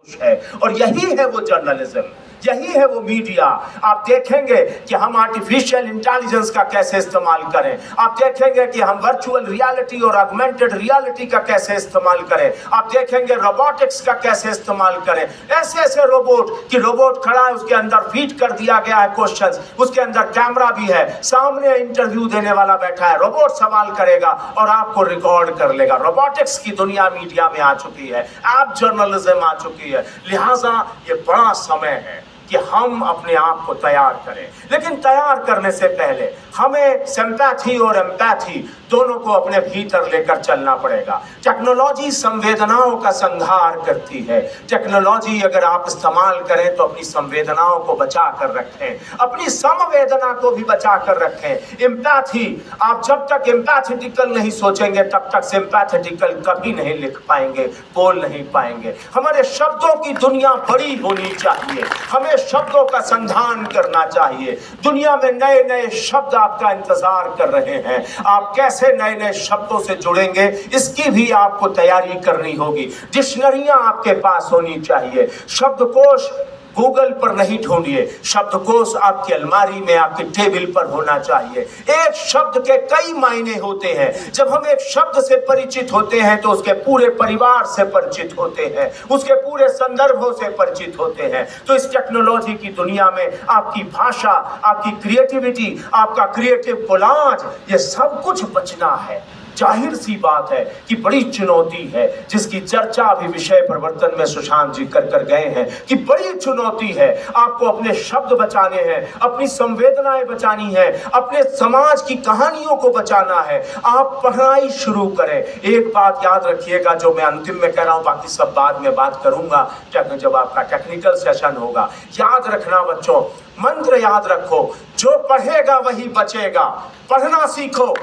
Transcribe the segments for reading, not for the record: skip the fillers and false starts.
है। और यही है वो जर्नलिज्म, यही है वो मीडिया। आप देखेंगे कि हम आर्टिफिशियल इंटेलिजेंस का कैसे इस्तेमाल करें, आप देखेंगे कि हम वर्चुअल रियलिटी और ऑगमेंटेड रियलिटी का कैसे इस्तेमाल करें, आप देखेंगे रोबोटिक्स का कैसे इस्तेमाल करें। ऐसे ऐसे रोबोट कि रोबोट खड़ा है, उसके अंदर फीड कर दिया गया है क्वेश्चंस, उसके अंदर कैमरा भी है, सामने इंटरव्यू देने वाला बैठा है, रोबोट सवाल करेगा और आपको रिकॉर्ड कर लेगा। रोबोटिक्स की दुनिया मीडिया में आ चुकी है, ऐप जर्नलिज्म आ चुकी है। लिहाजा ये बड़ा समय है कि हम अपने आप को तैयार करें, लेकिन तैयार करने से पहले हमें सिंपैथी और एम्पैथी दोनों को अपने भीतर लेकर चलना पड़ेगा। टेक्नोलॉजी संवेदनाओं का संहार करती है। टेक्नोलॉजी अगर आप इस्तेमाल करें तो अपनी संवेदनाओं को बचा कर रखें, अपनी समवेदना को भी बचा कर रखें। एम्पैथी, आप जब तक एम्पैथेटिकल नहीं सोचेंगे तब तक सिंपैथेटिकल कभी नहीं लिख पाएंगे, बोल नहीं पाएंगे। हमारे शब्दों की दुनिया बड़ी होनी चाहिए, हमें शब्दों का संधान करना चाहिए। दुनिया में नए नए शब्द आपका इंतजार कर रहे हैं, आप कैसे नए नए शब्दों से जुड़ेंगे इसकी भी आपको तैयारी करनी होगी। डिक्शनरियां आपके पास होनी चाहिए। शब्दकोश गूगल पर नहीं ढूंढिए, शब्दकोश आपकी अलमारी में, आपके टेबल पर होना चाहिए। एक शब्द के कई मायने होते हैं। जब हम एक शब्द से परिचित होते हैं तो उसके पूरे परिवार से परिचित होते हैं, उसके पूरे संदर्भों से परिचित होते हैं। तो इस टेक्नोलॉजी की दुनिया में आपकी भाषा, आपकी क्रिएटिविटी, आपका क्रिएटिव कोलाज, ये सब कुछ बचना है। जाहिर सी बात है कि बड़ी चुनौती है, जिसकी चर्चा अभी विषय परिवर्तन में सुशांत जी कर गए हैं कि बड़ी चुनौती है। आपको अपने शब्द बचाने हैं, अपनी संवेदनाएं बचानी है, अपने समाज की कहानियों को बचाना है। आप पढ़ाई शुरू करें। एक बात याद रखिएगा जो मैं अंतिम में कह रहा हूं, बाकी सब बाद में बात करूंगा जब आपका टेक्निकल सेशन होगा। याद रखना बच्चों, मंत्र याद रखो, जो पढ़ेगा वही बचेगा। पढ़ना सीखो,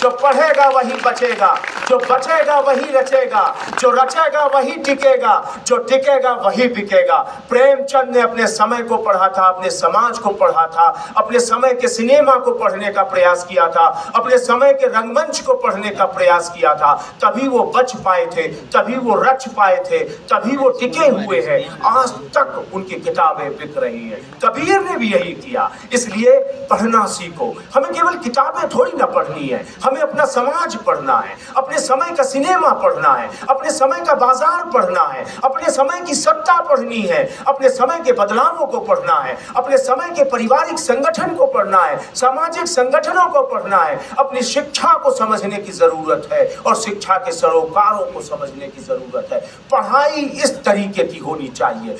जो पढ़ेगा वही बचेगा, जो बचेगा वही रचेगा, जो रचेगा वही टिकेगा, जो टिकेगा वही बिकेगा। प्रेमचंद ने अपने समय को पढ़ा था, अपने समाज को पढ़ा था, अपने समय के सिनेमा को पढ़ने का प्रयास किया था, अपने समय के रंगमंच को पढ़ने का प्रयास किया था। तभी वो बच पाए थे, तभी वो रच पाए थे, तभी वो टिके हुए हैं। आज तक उनकी किताबें बिक रही हैं। कबीर ने भी यही किया। इसलिए पढ़ना सीखो। हमें केवल किताबें थोड़ी ना पढ़नी है, हमें अपना समाज पढ़ना है, अपने समय का सिनेमा पढ़ना है, अपने समय का बाजार पढ़ना है, अपने समय की सत्ता पढ़नी है, अपने समय के बदलावों को पढ़ना है, अपने समय के पारिवारिक संगठन को पढ़ना है, सामाजिक संगठनों को पढ़ना है। अपनी शिक्षा को समझने की जरूरत है और शिक्षा के सरोकारों को समझने की जरूरत है। पढ़ाई इस तरीके की होनी चाहिए।